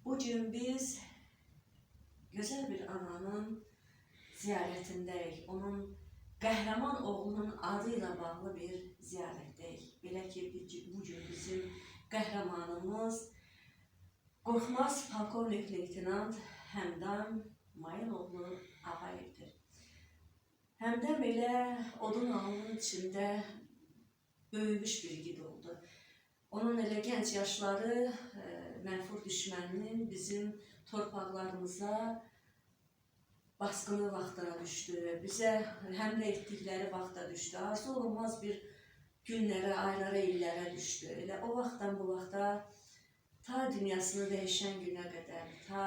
Bugün biz güzel bir ananın ziyarətindəyik. Onun qəhrəman oğlunun adıyla bağlı bir ziyarətdəyik. Belə ki, bugün bizim qəhrəmanımız Qorxmaz Polkovnik Leytenant Həmdam Mayıloğlu Ağayevdir. Həmdam elə odun ağının içində böyümüş bir igid oldu. Onun elə gənc yaşları mənfur düşməninin bizim torpaqlarımıza baskını vaxtına düşdü. Bizə həmlə etdikləri vaxta düşdü. Arzu olunmaz bir günlərə, aylara, illərə düşdü. Elə o vaxtdan bu vaxta ta dünyasını dəyişən günə qədər, ta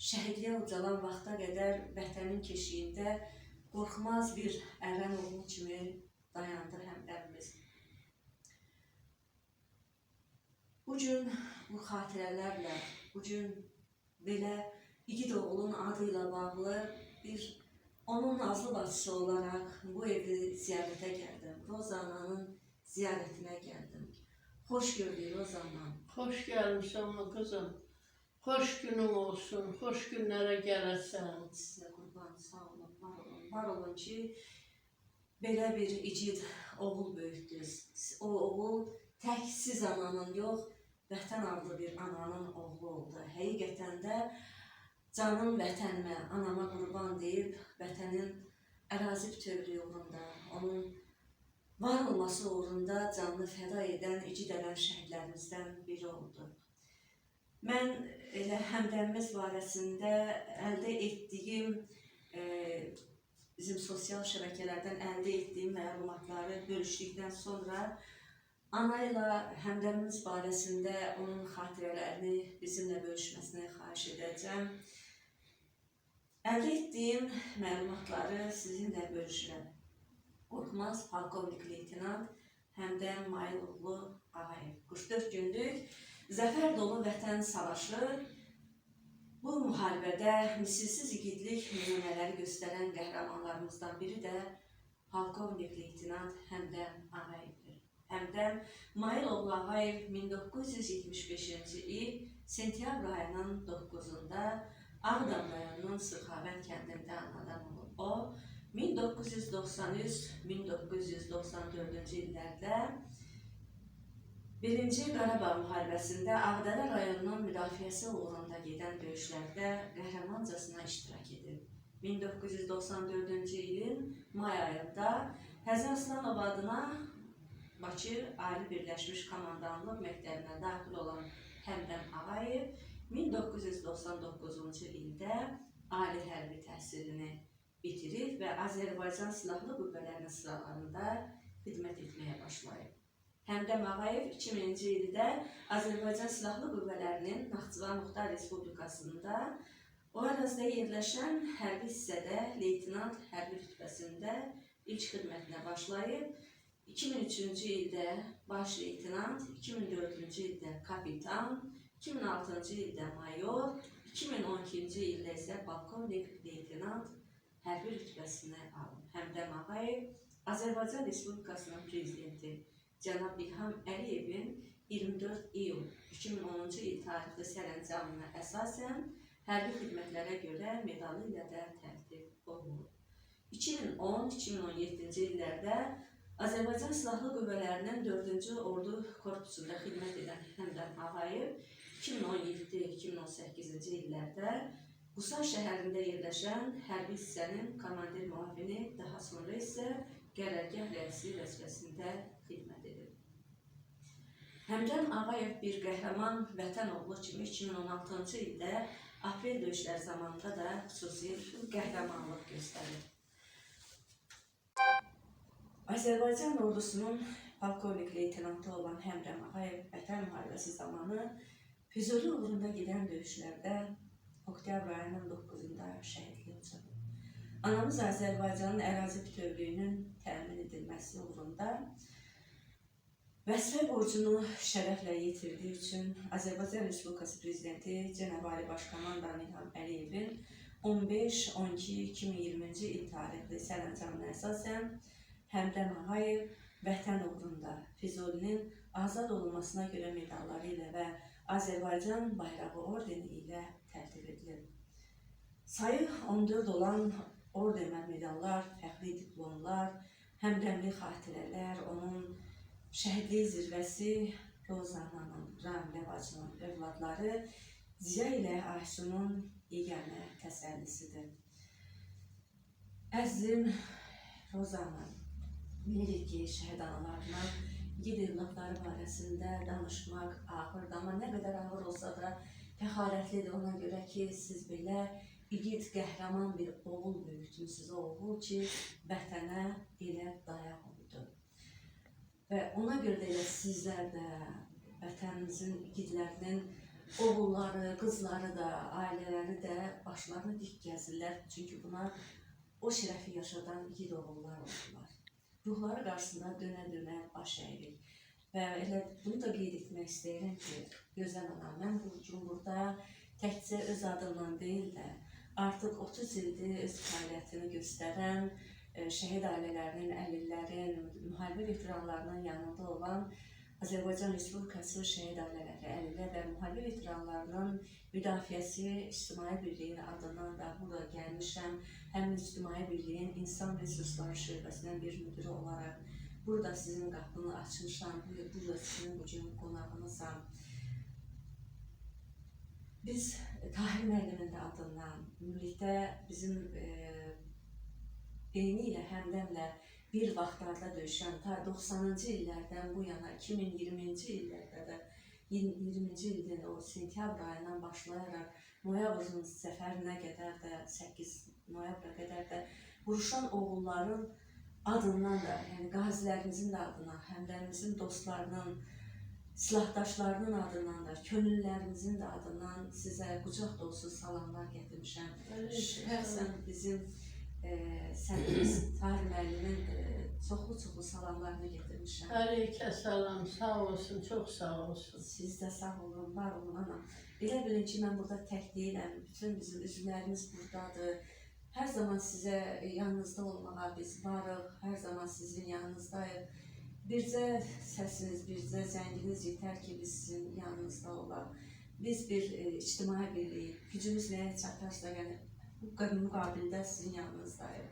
şəhidliyə ucalan vaxta qədər vətənin keşiyində qorxmaz bir ərən oğlu kimi dayandı Həmdəmimiz. Bugün bu xatirələrlə, bugün belə igid oğlun adıyla bağlı bir onun nazlı bacısı olaraq bu evi ziyarətə gəldim. Roza ananın ziyarətinə gəldim. Xoş gördük Roza anam. Xoş gəlmişsən qızım. Xoş günün olsun, xoş günlərə gələsən. Sizə qurban, sağ olun, var olun. Var olun ki, belə bir igid oğul böyütdünüz. O oğul tək siz ananın yox, vətən adlı bir ananın oğlu oldu. Həqiqətən də canım vətənimə, anama qurban deyib, vətənin ərazi bütövlüyü uğrunda, onun var olması uğrunda canını fəda edən, igid edən şəhidlərimizdən biri oldu. Mən elə Həmdəmimiz barəsində əldə etdiyim, bizim sosial şəbəkələrdən əldə etdiyim məlumatları bölüşdükdən sonra ana ilə Həmdəmimiz barəsində onun xatirələrini bizimlə bölüşməsini xahiş edəcəm. Əldə etdiyim məlumatları sizinlə bölüşürəm. Qorxmaz Polkovnik Leytenant Həmdam Mayıloğlu Ağayev. 44 günlük zəfər dolu vətən savaşı, bu müharibədə misilsiz igidlik nümunələri göstərən qəhrəmanlarımızdan biri də Polkovnik Leytenant Həmdam Ağayevdir. Həmdam Mayıloğlu Ağayev 1975-ci il sentyabr ayının 9-da Ağdam rayonunun Sırxavənd kəndində anadan olub. O, 1993-1994-cü illərdə 1-ci Qarabağ müharibəsində Ağdərə rayonunun müdafiəsi uğrunda gedən döyüşlərdə qəhrəmancasına iştirak edib. 1994-cü ilin may ayında Həzərslanov adına Bakı Ali Birləşmiş Komandanlıq Məktəbinə daxil olan Həmdam Ağayev 1999-cu ildə ali hərbi təhsilini bitirib və Azərbaycan Silahlı Qüvvələrinin sıralarında xidmət etməyə başlayıb. Həmdam Ağayev 2000-ci ildə Azərbaycan Silahlı Qüvvələrinin Naxçıvan Muxtar Respublikasında o ərazidə yerləşən hərbi hissədə leytenant hərbi rütbəsində ilk xidmətinə başlayıb. 2003-cü ildə baş leytenant, 2004-cü ildə kapitan, 2006-cı ildə mayor, 2012-ci ildə isə polkovnik leytenant hərbi rütbəsini alıb. Həmdam Ağayev Azərbaycan Respublikasının prezidenti cənab İlham Əliyevin 24 iyul 2010-cu il tarixli sərəncamına əsasən hərbi xidmətlərə görə medalı ilə də təltif olunub. 2010-2017-ci illərdə Azərbaycan Silahlı Qüvvələrinin 4-cü Ordu Korpusunda xidmət edən Həmdam Ağayev 2017-2018-ci illərdə Qusar şəhərində yerləşən hərbi hissənin komandir müavini, daha sonra isə qərargah rəisi vəzifəsində xidmət edib. Həmdam Ağayev bir qəhrəman vətən oğlu kimi 2016-cı ildə aprel döyüşləri zamanında da xüsusi qəhrəmanlıq göstərib. Azərbaycan ordusunun polkovnik leytenantı olan Həmdam Ağayev vətən müharibəsi zamanı Füzuli uğrunda gedən döyüşlərdə oktyabr ayının 9-da şəhidlik ucalıb. Anamız Azərbaycanın ərazi bütövlüyünün təmin edilməsi uğrunda vəzifə borcunu şərəflə yetirdiyi üçün Azərbaycan Respublikası Prezidenti Cənab Ali Baş Komandan İlham Əliyevin 15-12-2020-ci il tarixli sərəncamına əsasən Həmdam Ağayev vətən uğrunda Füzulinin azad olunmasına görə medalları ilə və Azərbaycan bayrağı ordeni ilə tərtib edilib. Sayı 14 olan orden və medallar, fəxri diplomlar, həmrəmli xatirələr, onun şəhidlik zirvəsi Rozananın, Ramilə bacının övladları Ziya ilə Aysunun yeganə təsəllisidir. Əzizim Rozana, bilirik ki, şəhid analarına igid evladları barəsində danışmaq ağırdır, amma nə qədər ağır olsa da fəxarətlidir ona görə ki, siz belə igid, qəhrəman bir oğul böyütmüsünüz, o oğul ki, vətənə elə dayaq oldu. Və ona görə də elə sizlər də, vətənimizin igidlərinin oğulları, qızları da, ailələri də başlarını dik gəzirlər. Çünki buna o şərəfi yaşadan igid oğullar oldular. Ruhları qarşısında dönə-dönə baş əyirik. Və elə bunu da qeyd etmək istəyirəm ki, gözəl anam, mən bu gün burada təkcə öz adımdan deyil də, artıq 30 ildir öz fəaliyyətini göstərən, şəhid ailələrinin, əlillərin, müharibə veteranlarının yanında olan Azərbaycan Respublikası Şəhid Ailələri, Əlillər və Müharibə Veteranlarının Müdafiəsi İctimai Birliyinin adından da bura gəlmişəm. Həmin İctimai Birliyin İnsan Resursları Şöbəsinin bir müdürü olaraq burada sizin qapını açmışam, burada sizin bugün qonağınızam. Biz Tahir müəllimin də adından, ümumilikdə bizim eyni ilə həmdəmlə bir vaxtlarda döyüşən, ta 90-cı illərdən bu yana, 2020-ci illərdə də, 20-ci ildən o sentyabr ayından başlayaraq noyabrın səfərinə qədər də, 8 noyabra qədər də vuruşan oğulların adından da, yəni qazilərimizin də adına, həmlərimizin dostlarının, silahdaşlarının adından da, könüllərimizin də adından sizə qucaq dolusu salamlar gətirmişəm. Şəxsən bizim sənimiz Tahir müəllimin çoxlu salamlarını getirmişəm. Əleykə salam, sağ olsun, çox sağ olsun. Siz də sağ olun, var olun ana. Elə bilin ki, mən burada tək deyiləm, bütün bizim üzvlərimiz buradadır. Hər zaman sizə yanınızda olmağa biz varıq, hər zaman sizin yanınızdayıq. Bircə səsiniz, bircə zənginiz yetər ki, biz sizin yanınızda olaq. Biz bir ictimai birlik, gücümüz nəyə çatarsa, yəni bu müqabildə sizin yanınızdayıq.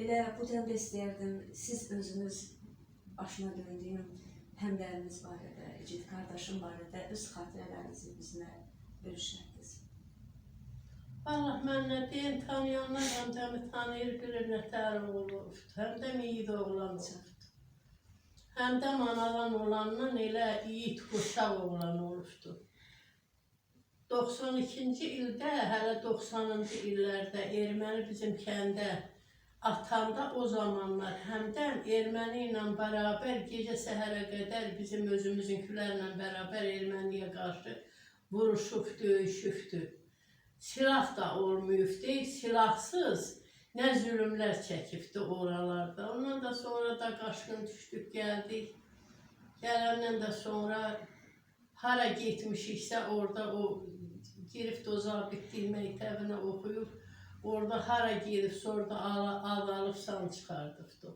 Elə bu dəmdə istəyərdim, siz özünüz başına döndüyüm həmləriniz barədə, igid qardaşım barədə öz xatirələrinizi bizimlə bölüşərdiniz. Allah mən nə deyim, tanıyanlar həmdəmi tanıyır, bilir nə tər olub, həmdəm iyi də oğlan olubdur. Həmdəm anadan olandan elə iyi qoçaq oğlan olubdur. 92-ci ildə, hələ 90-cı illərdə erməni bizim kəndə atanda o zamanlar həmdəm erməni ilə bərabər gecə səhərə qədər bizim özümüzünkilərlə bərabər erməniyə qarşı vuruşub, döyüşübdür. Silah da olmayıbdır, silahsız nə zülümlər çəkibdi oralarda. Ondan da sonra da qaşqın düşdük, gəldik. Gələndən də sonra hara getmişiksə orada o girib o zabitlik məktəbinə oxuyub, orada hara girib, sonra ad alıb san çıxardıbdı.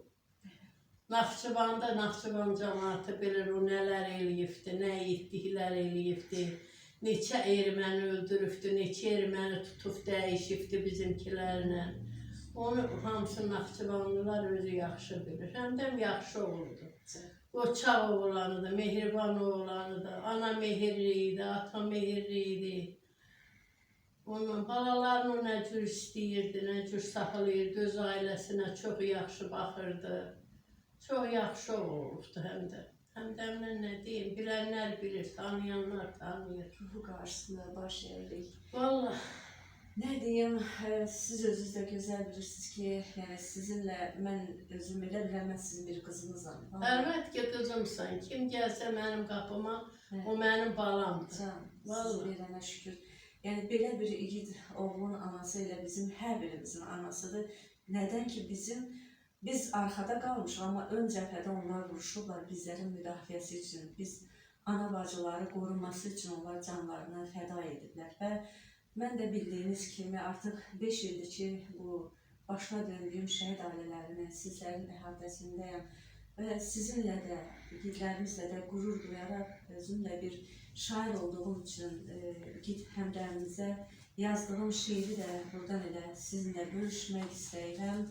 Naxçıvanda Naxçıvan cəmaatı bilir o nələr eləyibdi, nə etdiklər eləyibdi, neçə erməni öldürübdü, neçə erməni tutub dəyişibdi bizimkilərlə. Onu hamısı Naxçıvanlılar özü yaxşı bilir. Həmdəm yaxşı oldu. Qoçaq oğlanıdır, mehriban oğlanıdır, ana mehirli idi, ata mehirli idi. Ondan balalarını nə cür istəyirdi, nə cür saxlayırdı, öz ailəsinə çox yaxşı baxırdı. Çox yaxşı olubdu həmdə. Həmdəmlə nə deyim, bilənlər bilir, tanıyanlar tanıyır. Ruhu qarşısında baş əyirik. Vallahi. Nə deyim, siz özünüz də gözəl bilirsiniz ki, yəni sizinlə mən özüm elə biləm, mən sizin bir qızınızam. Əlbət ki, qızımsan. Kim gəlsə mənim qapıma, o mənim balamdır. Can, siz verənə şükür. Yəni belə bir igid oğlun anası ilə bizim hər birimizin anasıdır. Nədən ki biz arxada qalmışıq, amma ön cəbhədə onlar vuruşublar bizlərin müdafiəsi üçün. Biz ana bacıları qorunması üçün onlar canlarını fəda ediblər. Və mən də bildiyiniz kimi artıq 5 ildir ki, bu başına döndüyüm şəhid ailələrini, sizlərin əhatəsindəyəm. ve sizinle de, igidlərimizlə də qürur duyaraq, özümlə bir şair olduğum için igid həmdərimizə yazdığım şiiri də buradan elə sizinlə bölüşmək istəyirəm.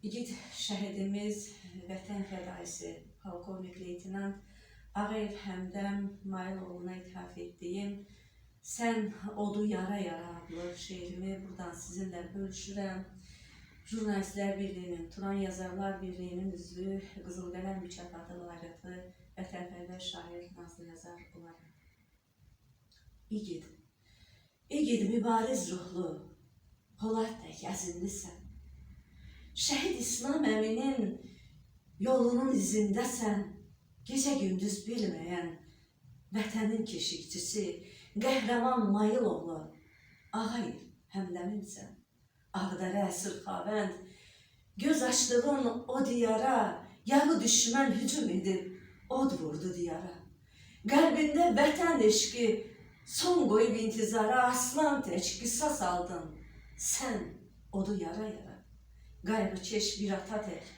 İgid şəhidimiz, vətən fədaisi, polkovnik leytenant Ağayev Həmdəm Mayıloğlu'na ithaf etdiyim Sən odu yara yara adlı şeirimi buradan sizinlə bölüşürəm. Jurnalistlər Birliyinin, Turan Yazarlar Birliyinin üzvü, Qızıl Qələm mükafatı laureatı, vətənpərvər şair Nazlı Yazar olaraq. İgid, İgid mübariz ruhlu, Polad tək əzimlisən. Şəhid İslam əminin yolunun izindəsən, gecə gündüz bilməyən vətənin keşikçisi, qəhrəman Mayıloğlu, Ağayev Həmdəminsən. Ağdərə əsir xavənd, göz açdığın o diyara, yağı düşmən hücum edib, od vurdu diyara. Qəlbində vətən eşqi, son qoyub intizara, aslan tək qisas aldın, sən odu yara yara. Qayğı keş bir ata tək,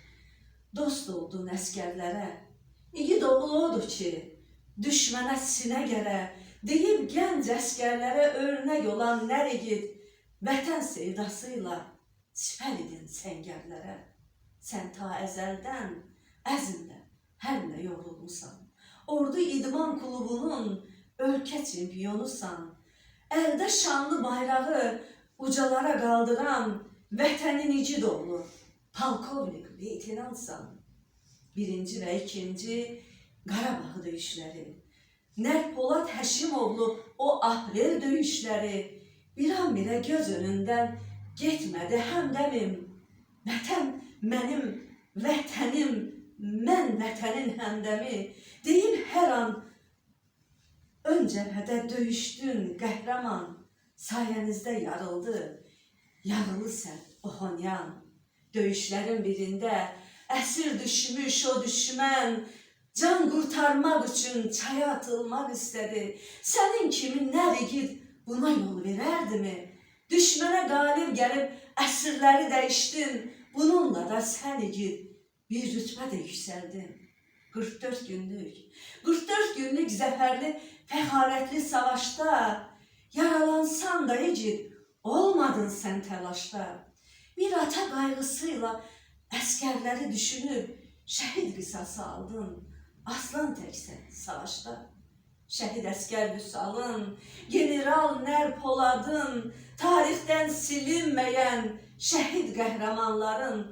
dost oldun əskərlərə, igid oğlu odur ki, düşmənə sinə gərə, deyib gənc əskərlərə örnək olan nər igid, vətən sevdasıyla sipər idin səngərlərə. Sən ta əzəldən, əzmlə, hərlə yorulmusan. Ordu İdman Klubunun ölkə çempionusan. Əldə şanlı bayrağı ucalara qaldıran vətənin igid oğlu, polkovnik leytenantsan. Birinci və ikinci Qarabağ döyüşləri, Nər Polad Həşimoğlu o aprel döyüşləri, bir an bile göz önünden getmədi Həmdəmim. Vətən mənim vətənim, mən vətənin həmdəmi. Deyib hər an ön cəbhədə döyüşdün qəhrəman. Sayənizdə yarıldı, yağılı sən Ohonyan. Döyüşlərin birində əsir düşmüş o düşmən, can qurtarmaq üçün çaya atılmaq istədi. Sənin kimi nər igid buna yol verərdi mi? Düşmənə qalib gəlib əsirləri dəyişdin. Bununla da sən igid bir rütbə də yüksəldin. 44 günlük zəfərli, fəxarətli savaşda yaralansan da igid olmadın sən təlaşda. Bir ata qayğısıyla əskərləri düşünüb şəhid qisası aldın. Aslan təksən savaşda. Şəhid əskər Vüsalın, general Nər Poladın, tarixdən silinməyən şəhid qəhrəmanların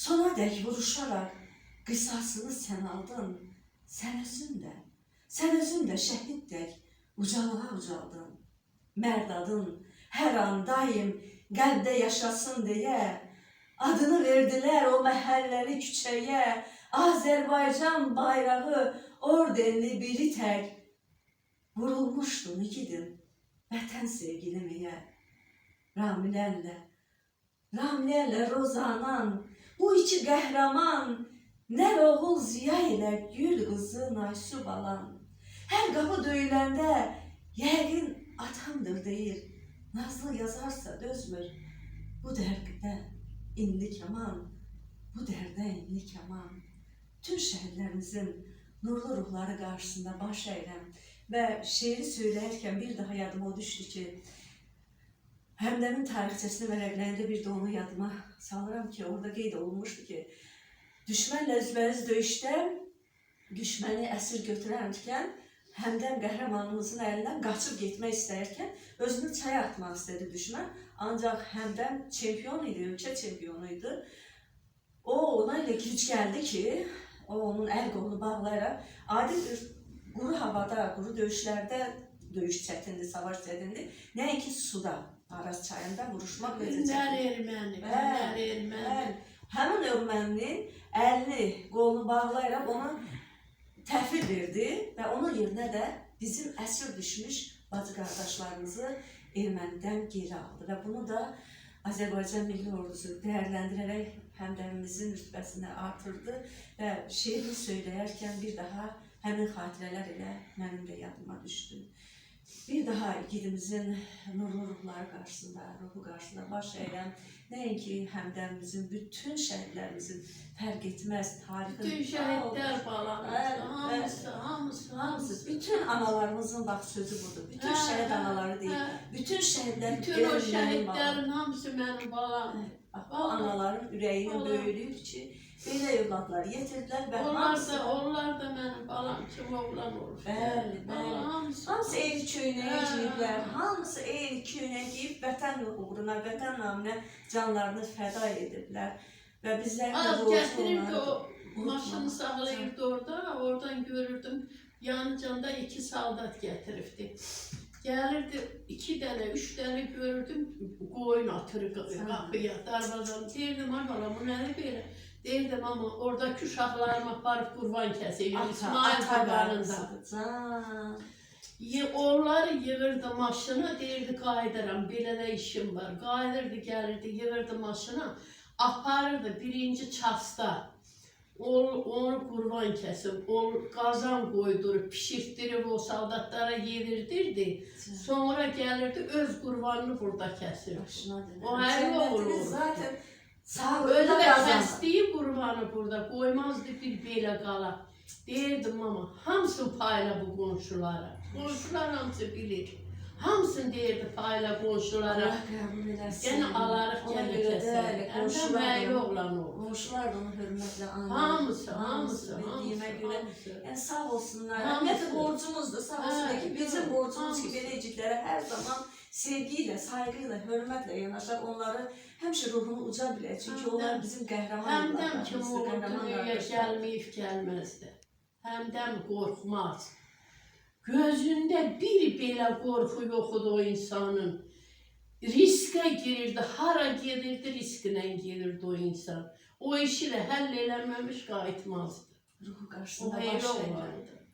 sona dək vuruşaraq qisasını sən aldın. Sən özün də şəhid dək ucalığa ucaldın. Mərd adın hər an daim qəlbdə yaşasın deyə adını verdilər o məhəlləri küçəyə. Azərbaycan bayrağı ordenli biri tək vurulmuşdun igidim vətən sevgilimiyə. Ramilərlə Rozanan, bu iki qəhrəman, nər oğul Ziya ilə gül qızı Naysu balan. Hər qapı döyüləndə yəqin atamdır deyir, nazlı yazarsa dözmür. Bu dərdə indi kaman, bu dərdə indi kaman. Tüm şəhidlərimizin nurlu ruhları qarşısında baş əyirəm. Və şeiri söyləyərkən bir daha yadıma düşdü ki, Həmdəmin tarixçəsini vərəqləyəndə bir də onu yadıma salıram ki, orada qeyd olunmuşdu ki, düşmənlə üzbəüz döyüşdə düşməni əsir götürərkən Həmdəm qəhrəmanımızın əlindən qaçıb getmək istəyərkən özünü çaya atmaq istədi düşmən. Ancaq Həmdəm çempion idi, ölkə çempionu idi. O ona elə güc gəldi ki, o onun əl qolunu bağlayaraq adi bir quru havada, quru döyüşlərdə döyüş çətindir, savaş çətindir. Nəinki suda, Araz çayında vuruşmaq necə erməni. Həmin erməninin əlini, qolunu bağlayaraq ona təhvil verdi və onun yerinə də bizim əsir düşmüş bacı qardaşlarımızı ermənidən geri aldı. Və bunu da Azərbaycan Milli Ordusu dəyərləndirərək Həmdəmimizin rütbəsini artırdı və şeiri söyləyərkən bir daha həmin xatirələr ilə mənim də yadıma düşdü. bir daha igidimizin nurlu ruhları qarşısında, ruhu qarşısında baş əyən nəinki həmdəmizin, bütün şəhidlərimizin fərq etməz tarixin. Bütün şəhidlər balamız, hamısı. Bütün analarımızın bax sözü budur. Bütün şəhid anaları deyil. Bütün şəhidlər, bütün o şəhidlərin hamısı mənim balam. Bu anaların ürəyinin böyüklüyüdür ki, belə evladları yetirdilər və onlar da mənim balam kimi oğlan olur. Bəli, bəli. Hamısı eyni köynəyə giyiblər, hamısı eyni köynəyə giyib vətən uğruna, vətən naminə canlarını fəda ediblər. Və bizlərin də borcu gətirirdi o maşını sağlayırdı oradan görürdüm. Yanıcanda 2 saldat gətiribdi. Gəlirdi 2 dənə, 3 dənə görürdüm, qoyun atır qapıya, darvazanı. Deyirdim, ay bala, bu nədir belə? Deyirdim, ama oradaki uşaqlarıma aparıb qurban kəsir, İsmail tabanında. Onları yığırdı maşına, deyirdi, qayıdıram, belə də işim var. Qayıdırdı, gəlirdi, yığırdı maşına, aparırdı birinci çasta. Onu qurban kəsib, qazan qoydurub, pişirtdirib, o saldatlara yedirdirdi. Sonra gəlirdi, öz qurbanını burada kəsir. O əli olur. Özü də kəsdiyi qurbanı burada, qoymazdı bir belə qala. Deyirdim, ama hamısını payla bu qonşulara. Qonşular hamısı bilir. Hamısını deyirdi payla qonşulara. Yenə alarıq, yenə kəsər. Həmdə məyi oğlan olur. Qonşular da onu hörmətlə anlar. Hamısı. Yəni sağ olsunlar. Ümumiyyətlə borcumuzdur, sağ olsunlar ki, bizim borcumuz ki, belə iciklərə hər zaman sevgi ilə, saygı ilə, hörmətlə yanaşaq, onları həmişə ruhunu uca bilək. Çünki onlar bizim qəhrəman Həmdəm kimi olur, dünyaya gəlməyib gəlməzdi. Həmdəm qorxmaz. Gözündə bir belə qorxu yoxudu o insanın. Riskə girirdi, hara gedirdi, risklə gelirdi o insan. O işi də həll eləməmiş qayıtmazdı. Ruhu qarşısında baş əyirəm.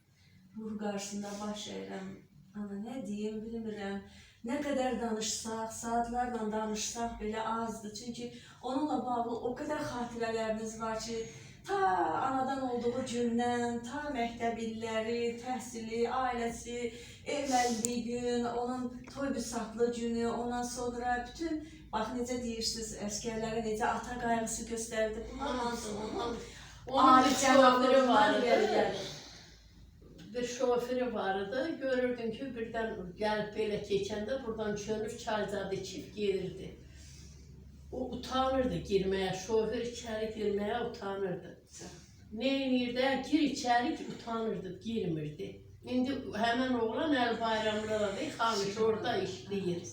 Ruhu qarşısında baş əyirəm. Ana, nə deyim, bilmirəm. Nə qədər danışsaq, saatlarla danışsaq belə azdır. Çünki onunla bağlı o qədər xatirələrimiz var ki, ta anadan olduğu gündən, ta məktəb illəri, təhsili, ailəsi, evləndiyi gün, onun toy büsatlı günü, ondan sonra bütün, bax necə deyirsiniz, əskərlərə necə ata qayğısı göstərdi. Onun bir şoförü vardı. Bir şoförü vardı. Görürdün ki, birdən gəlib belə keçəndə buradan çönür, çayzadı içib gelirdi. O utanırdı girməyə, şoför içəri girməyə utanırdı. Neynirdi? Gir içəri utanırdı, girmirdi. İndi həmən oğlan əl bayramında da xamış orada işləyir.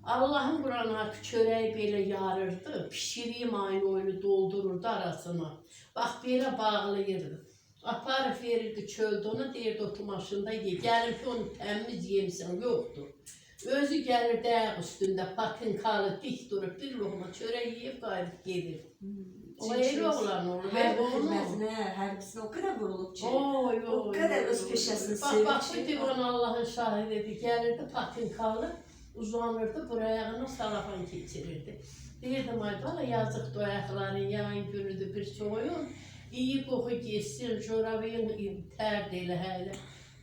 Allah'ın Kur'an'a çöreği belə yarırdı, pişiriyim aynı oyunu doldururdu arasına. Bak belə bağlayırdı. Aparıb verirdi çöldə ona, deyirdi otu maşında ye. Gəlin ki onu təmiz yemişsən, yoktur. Özü gəlir dəyək üstündə, patinkalı dik durub, bir loğma çörək yiyib qayıdıb gedir. O elə oğlan olur. Hərbisinə, hərbisinə o qədər vurulub ki, o qədər öz peşəsini sevir ki. Bak, bu divan Allah'ın şahididir. Gəlirdi patinkalı, uzanırdı, buraya salafan keçirirdi. Deyirdim, ay bana yazıqdı o ayaqların, yayın günüdür, bir soyun. İyi qoxu geçsin, corabıyın tərd elə hələ.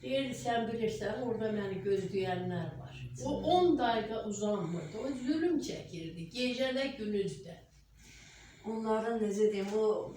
Deyirdi, sən bilirsən, orada məni gözləyənlər var. O 10 dəqiqə uzanmırdı, o zülüm çəkirdi, gecədə, günüzdə. Onların necə deyim, o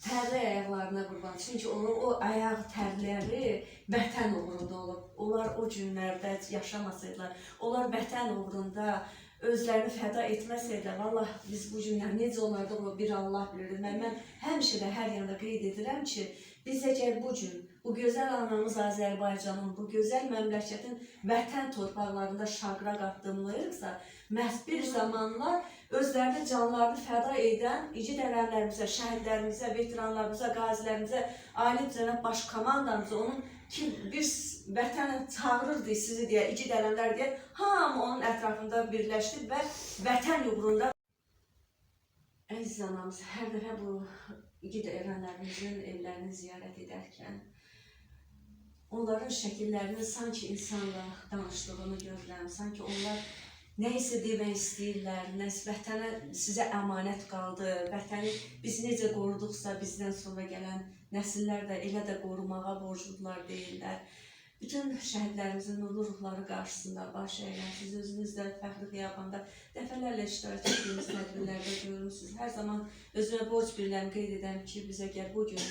tərli ayaqlarına qurban. Çünki o ayaq tərləri vətən uğrunda olub. Onlar o günlərdə yaşamasaydılar, onlar vətən uğrunda özlərini fəda etməsəydi, vallah biz bu günlər necə onlarda o bir Allah bilir. Mən həmişə də hər yanda qeyd edirəm ki, biz əgər bu gün, bu gözəl anamız Azərbaycanın, bu gözəl məmləkətin vətən torpaqlarında şaqraq addımlayırıqsa, məhz bir zamanlar özlərini canlarını fəda edən igid ərənlərimizə, şəhidlərimizə, veteranlarımıza, qazilərimizə, Ali Cənab Baş Komandamıza, onun ki biz vətənə çağırırdı sizi deyə, igid ərənlər deyə, hamı onun ətrafında birləşdi və vətən uğrunda. Əziz anamız, hər dəfə bu igid ərənlərimizin evlərini ziyarət edərkən, onların şəkillərinin sanki insanla danışdığını görürəm, sanki onlar nəysə demək istəyirlər, vətənə sizə əmanət qaldı, vətəni biz necə qoruduqsa bizdən sonra gələn nəsillər də elə də qorumağa borcludular deyirlər. bütün şəhidlərimizin nurlu ruhları qarşısında baş əyilən, siz özünüz də fəxri xiyabanda dəfələrlə iştirak etdiyiniz tədbirlərdə görürsünüz. Hər zaman özümə borc bilirəm, qeyd edəm ki, bizə gəl bugün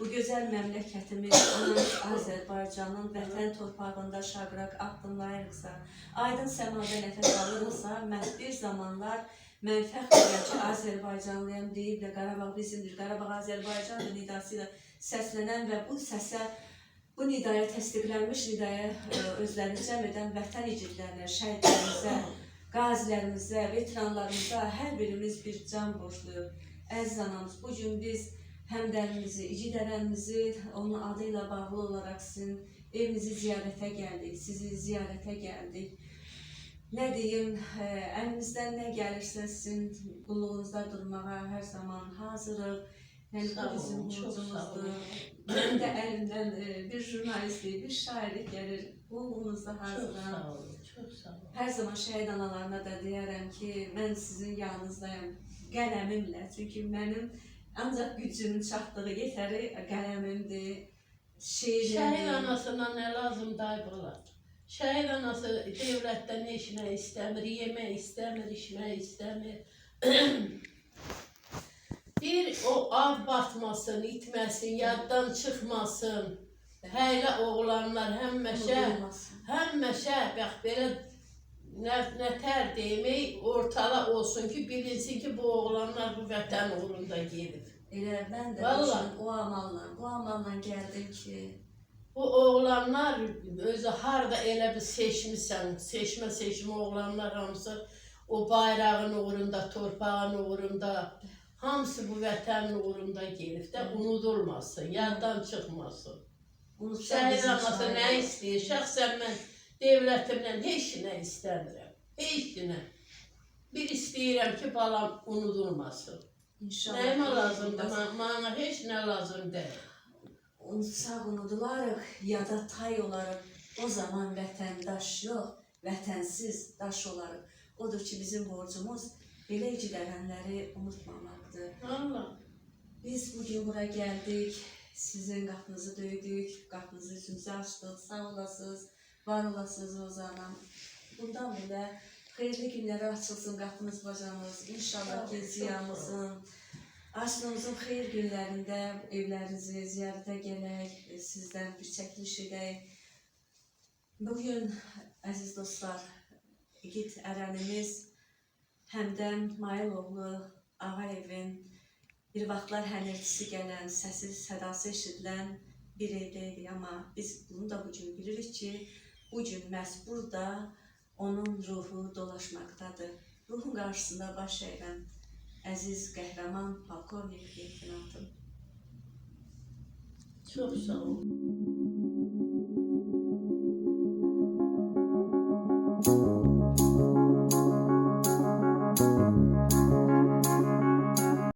bu gözəl məmləkətimiz, anamız Azərbaycanın vətən torpağında şaqraq addımlayırıqsa, aydın səmada nəfəs alırıqsa, məhz bir zamanlar mən fəxr edirəm ki, Azərbaycanlıyam deyib də Qarabağ bizimdir, Qarabağ Azərbaycandır nidası ilə səslənən və bu səsə, bu nidaya təsdiqlənmiş nidaya özlərini cəm edən vətən igidlərinə, şəhidlərimizə, qazilərimizə, veteranlarımıza hər birimiz bir can borcluyuq. Əziz anamız, bugün biz həmdərimizi, igidlərimizi onun adı ilə bağlı olaraq sizin evinizi ziyarətə gəldik, sizi ziyarətə gəldik. Nə deyim, əlimizdən nə gəlirsə sizin qulluğunuzda durmağa hər zaman hazırıq. Yəni, bu bizim borcumuzdur. Mənim də əlimdən bir jurnalistlik, bir şairlik gəlir. Qulluğunuzda hazıram. Çox sağ olun, çox sağ olun. Hər zaman şəhid analarına da deyərəm ki, mən sizin yanınızdayım qələmimlə. Çünki mənim ancaq gücümün çatdığı yetəri qələmimdir, şeirimdir. Şəhid anasına nə lazım dayıblar? Şəhid anası devlətdən işmək istəmir, yemək istəmir, içmək istəmir. Bir o ad batmasın, itməsin, yaddan çıxmasın. Hələ oğlanlar həmişə bax belə nətər demək, ortada olsun ki, bilinsin ki, bu oğlanlar bu vətən uğrunda gedib. Elə mən də o amalla gəldim ki, bu oğlanlar özü harda elə bir seçmişsən, seçmə oğlanlar hamısı o bayrağın uğrunda, torpağın uğrunda, hamısı bu vətənin uğrunda gelib də unudulmasın, yaddan çıxmasın. Şəhid anası nə istəyir? Şəxsən mən devlətimdən heç nə istəmirəm, heç nə. Bir istəyirəm ki, balam unudulmasın. Nəyimə lazımdır? Mənə heç nə lazım deyil. Sağ unudularıq, yada tay olarıq. O zaman vətəndaş yox, vətənsiz daş olarıq. Odur ki, bizim borcumuz belə igidərənləri unutmamaqdır. Allah. Biz bugün bura gəldik, sizin qapınızı döydük, qapınızı üzümüzü açdıq. Sağ olasınız, var olasınız Rozanam. Bundan belə xeyirli günlərə açılsın qapınız, bacanız. İnşallah ki, ziyamızın, Aşkımızın xeyir günlərində evlərinizi ziyarətə gələk, sizdən bir çəkiliş edək. Bugün, əziz dostlar, igid ərənimiz Həmdən Mayıloğlu Ağayevin bir vaxtlar hənirtisi gələn, səsi, sədası eşidilən bir evdəydik. Amma biz bunu da bugün bilirik ki, bugün məhz burada onun ruhu dolaşmaqdadır. Ruhun qarşısında baş əyilən əziz qəhrəman polkovnik leytenantım. Çox sağ olun.